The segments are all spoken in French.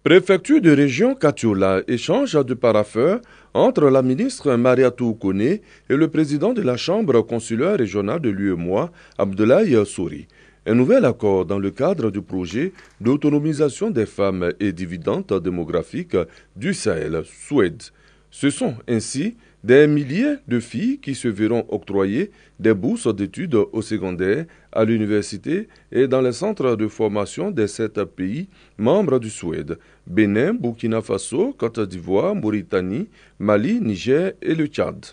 Préfecture de région Katiola, échange de parapheurs entre la ministre Mariatou Kone et le président de la chambre consulaire régionale de l'UEMOA, Abdoulaye Souri. Un nouvel accord dans le cadre du projet d'autonomisation des femmes et dividendes démographiques du Sahel, Suède. Ce sont ainsi des milliers de filles qui se verront octroyer des bourses d'études au secondaire, à l'université et dans les centres de formation des 7 pays membres du Suède: Bénin, Burkina Faso, Côte d'Ivoire, Mauritanie, Mali, Niger et le Tchad.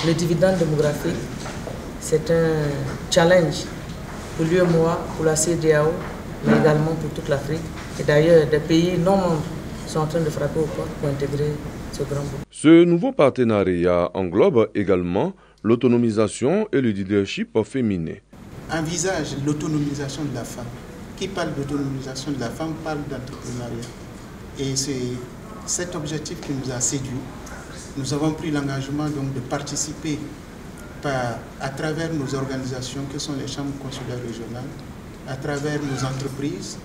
Le dividende démographique, c'est un challenge pour l'UEMOA, pour la CEDEAO, mais également pour toute l'Afrique. Et d'ailleurs, des pays non membres sont en train de frapper aux portes pour intégrer ce grand groupe. Ce nouveau partenariat englobe également l'autonomisation et le leadership féminin. Envisage l'autonomisation de la femme. Qui parle d'autonomisation de la femme parle d'entrepreneuriat. Et c'est cet objectif qui nous a séduits. Nous avons pris l'engagement donc de participer à travers nos organisations que sont les chambres consulaires régionales, à travers nos entreprises,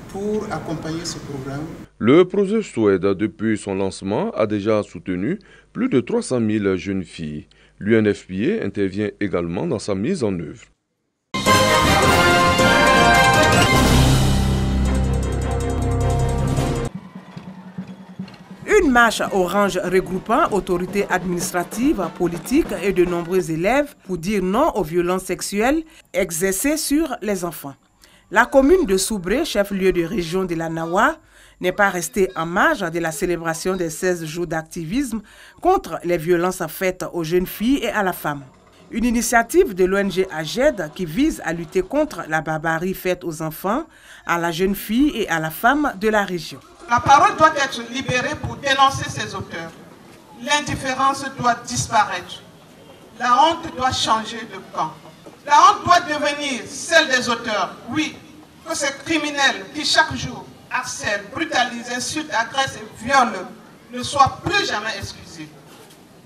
pour accompagner ce programme. Le projet Suède, depuis son lancement, a déjà soutenu plus de 300 000 jeunes filles. L'UNFPA intervient également dans sa mise en œuvre. Une marche orange regroupant autorités administratives, politiques et de nombreux élèves pour dire non aux violences sexuelles exercées sur les enfants. La commune de Soubré, chef-lieu de région de la Nawa, n'est pas restée en marge de la célébration des 16 jours d'activisme contre les violences faites aux jeunes filles et à la femme. Une initiative de l'ONG AGED qui vise à lutter contre la barbarie faite aux enfants, à la jeune fille et à la femme de la région. La parole doit être libérée pour dénoncer ces auteurs. L'indifférence doit disparaître. La honte doit changer de camp. La honte doit devenir celle des auteurs. Oui, que ces criminels qui chaque jour harcèlent, brutalisent, insultent, agressent et violent ne soient plus jamais excusés,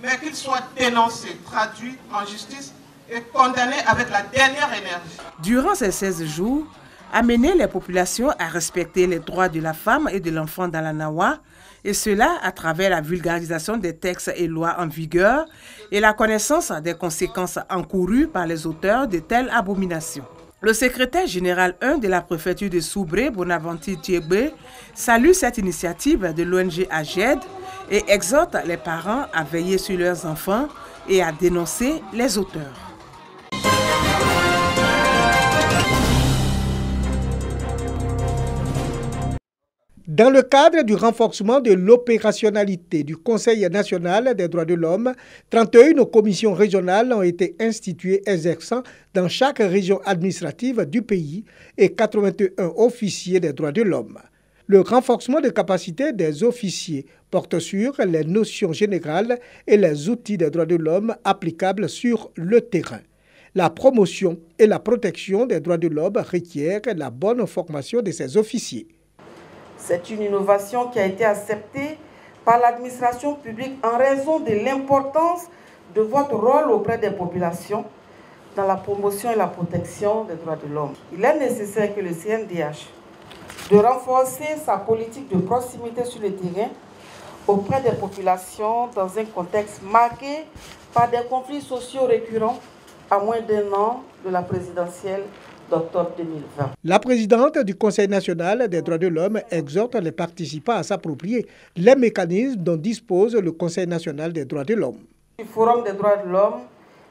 mais qu'ils soient dénoncés, traduits en justice et condamnés avec la dernière énergie. Durant ces 16 jours, amener les populations à respecter les droits de la femme et de l'enfant dans la Nawa, et cela à travers la vulgarisation des textes et lois en vigueur et la connaissance des conséquences encourues par les auteurs de telles abominations. Le secrétaire général 1 de la préfecture de Soubré, Bonaventure Thiebé, salue cette initiative de l'ONG AGED et exhorte les parents à veiller sur leurs enfants et à dénoncer les auteurs. Dans le cadre du renforcement de l'opérationnalité du Conseil national des droits de l'homme, 31 commissions régionales ont été instituées exerçant dans chaque région administrative du pays et 81 officiers des droits de l'homme. Le renforcement des capacités des officiers porte sur les notions générales et les outils des droits de l'homme applicables sur le terrain. La promotion et la protection des droits de l'homme requièrent la bonne formation de ces officiers. C'est une innovation qui a été acceptée par l'administration publique en raison de l'importance de votre rôle auprès des populations dans la promotion et la protection des droits de l'homme. Il est nécessaire que le CNDH de renforcer sa politique de proximité sur le terrain auprès des populations dans un contexte marqué par des conflits sociaux récurrents à moins d'1 an de la présidentielle d'octobre 2020. La présidente du Conseil national des droits de l'homme exhorte les participants à s'approprier les mécanismes dont dispose le Conseil national des droits de l'homme. Le Forum des droits de l'homme,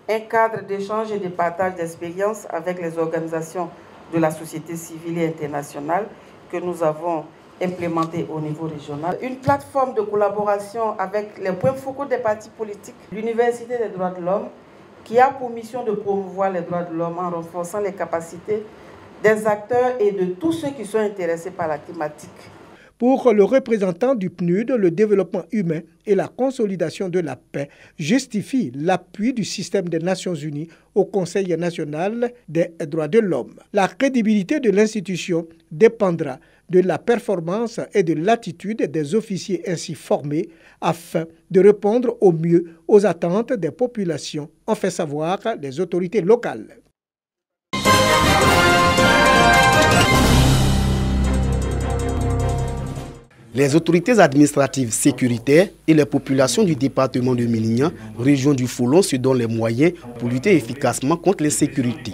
un cadre d'échange et de partage d'expériences avec les organisations de la société civile et internationale que nous avons implémenté au niveau régional. Une plateforme de collaboration avec les points focaux des partis politiques, l'Université des droits de l'homme, qui a pour mission de promouvoir les droits de l'homme en renforçant les capacités des acteurs et de tous ceux qui sont intéressés par la thématique. Pour le représentant du PNUD, le développement humain et la consolidation de la paix justifient l'appui du système des Nations Unies au Conseil national des droits de l'homme. La crédibilité de l'institution dépendra de la performance et de l'attitude des officiers ainsi formés afin de répondre au mieux aux attentes des populations, ont fait savoir les autorités locales. Les autorités administratives sécuritaires et les populations du département de Mélignan, région du Foulon, se donnent les moyens pour lutter efficacement contre l'insécurité.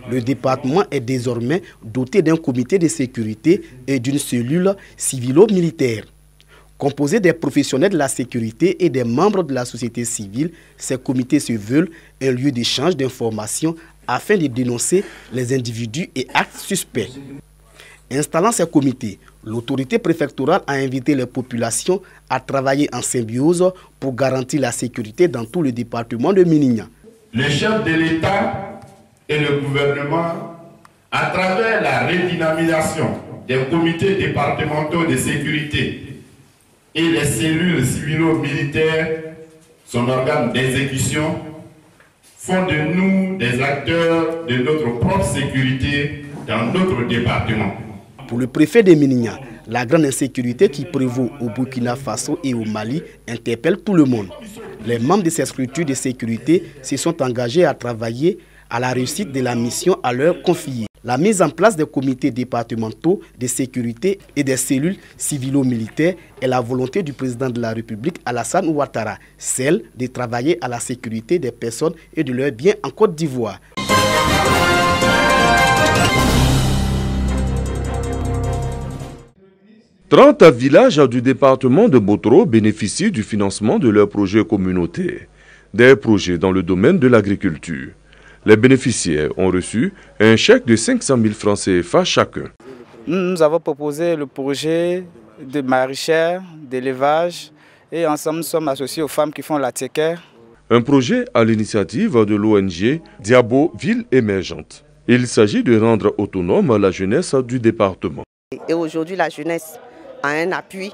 Le département est désormais doté d'un comité de sécurité et d'une cellule civilo-militaire. Composé des professionnels de la sécurité et des membres de la société civile, ces comités se veulent un lieu d'échange d'informations afin de dénoncer les individus et actes suspects. Installant ces comités, l'autorité préfectorale a invité les populations à travailler en symbiose pour garantir la sécurité dans tout le département de Mélignan. Le chef de l'État et le gouvernement, à travers la redynamisation des comités départementaux de sécurité et les cellules civilo-militaires, son organe d'exécution, font de nous des acteurs de notre propre sécurité dans notre département. Pour le préfet de Mélignan, la grande insécurité qui prévaut au Burkina Faso et au Mali interpelle tout le monde. Les membres de ces structures de sécurité se sont engagés à travailler à la réussite de la mission à leur confier. La mise en place des comités départementaux de sécurité et des cellules civilo-militaires est la volonté du président de la République Alassane Ouattara, celle de travailler à la sécurité des personnes et de leurs biens en Côte d'Ivoire. 30 villages du département de Botoro bénéficient du financement de leurs projets communautaires, des projets dans le domaine de l'agriculture. Les bénéficiaires ont reçu un chèque de 500 000 francs CFA chacun. Nous avons proposé le projet de maraîchère, d'élevage et ensemble nous sommes associés aux femmes qui font la tchéquère. Un projet à l'initiative de l'ONG Diabo Ville Émergente. Il s'agit de rendre autonome la jeunesse du département. Et aujourd'hui, la jeunesse a un appui.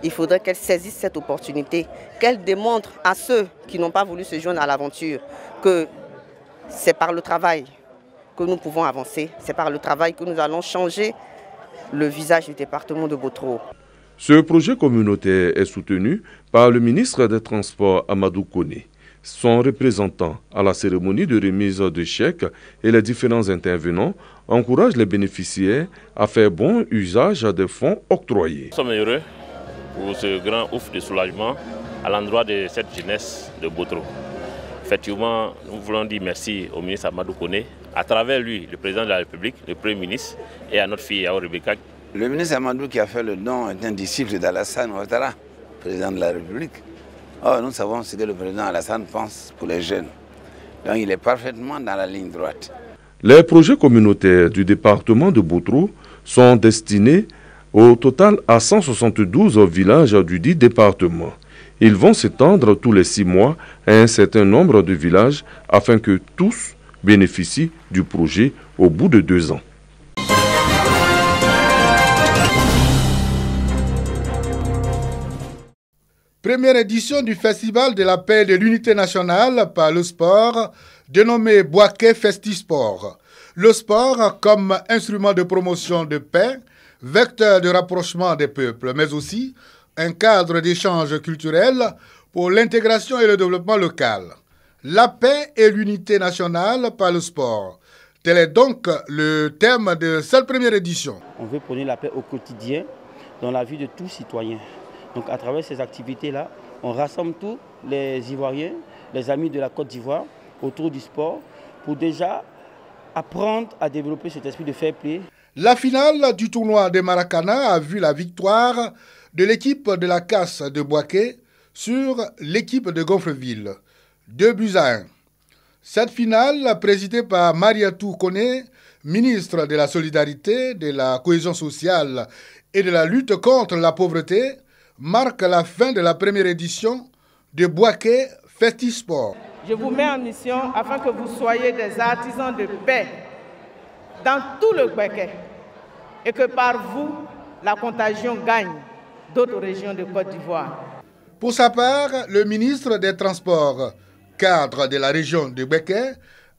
Il faudrait qu'elle saisisse cette opportunité, qu'elle démontre à ceux qui n'ont pas voulu se joindre à l'aventure que c'est par le travail que nous pouvons avancer, c'est par le travail que nous allons changer le visage du département de Botoro. Ce projet communautaire est soutenu par le ministre des Transports Amadou Koné. Son représentant à la cérémonie de remise de chèques et les différents intervenants encouragent les bénéficiaires à faire bon usage des fonds octroyés. Nous sommes heureux pour ce grand ouf de soulagement à l'endroit de cette jeunesse de Botoro. Effectivement, nous voulons dire merci au ministre Amadou Koné, à travers lui, le président de la République, le Premier ministre, et à notre fille Yao Rebecca. Le ministre Amadou qui a fait le don est un disciple d'Alassane Ouattara, président de la République. Oh, nous savons ce que le président Alassane pense pour les jeunes. Donc il est parfaitement dans la ligne droite. Les projets communautaires du département de Botoro sont destinés au total à 172 villages du dit département. Ils vont s'étendre tous les 6 mois à un certain nombre de villages afin que tous bénéficient du projet au bout de 2 ans. Première édition du Festival de la paix et de l'unité nationale par le sport, dénommé Bouaké Festisport. Le sport comme instrument de promotion de paix, vecteur de rapprochement des peuples, mais aussi un cadre d'échange culturel pour l'intégration et le développement local. La paix et l'unité nationale par le sport. Tel est donc le thème de cette première édition. On veut prôner la paix au quotidien dans la vie de tous citoyens. Donc à travers ces activités-là, on rassemble tous les Ivoiriens, les amis de la Côte d'Ivoire, autour du sport, pour déjà apprendre à développer cet esprit de fair play. La finale du tournoi de Maracana a vu la victoire de l'équipe de la Casse de Bouaké sur l'équipe de Gonfreville, 2-1. Cette finale, présidée par Mariatou Koné, ministre de la Solidarité, de la Cohésion sociale et de la lutte contre la pauvreté, marque la fin de la première édition de Bouaké Festisport. Je vous mets en mission afin que vous soyez des artisans de paix dans tout le Bouaké et que par vous, la contagion gagne d'autres régions de Côte d'Ivoire. Pour sa part, le ministre des Transports, cadre de la région de Bouaké,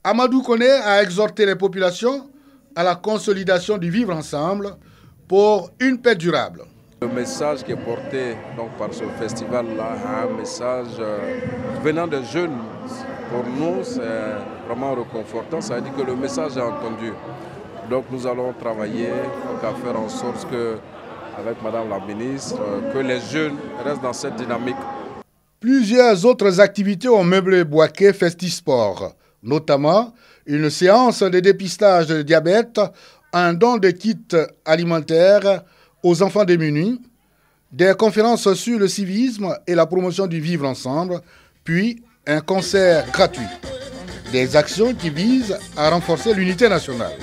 Amadou Koné a exhorté les populations à la consolidation du vivre ensemble pour une paix durable. Le message qui est porté donc, par ce festival-là est un message venant des jeunes. Pour nous, c'est vraiment réconfortant. Ça veut dire que le message est entendu. Donc nous allons travailler à faire en sorte que avec Madame la ministre, que les jeunes restent dans cette dynamique. Plusieurs autres activités ont meublé Bouaké Festisport, notamment une séance de dépistage de diabète, un don de kits alimentaires aux enfants démunis, des conférences sur le civisme et la promotion du vivre ensemble, puis un concert gratuit. Des actions qui visent à renforcer l'unité nationale.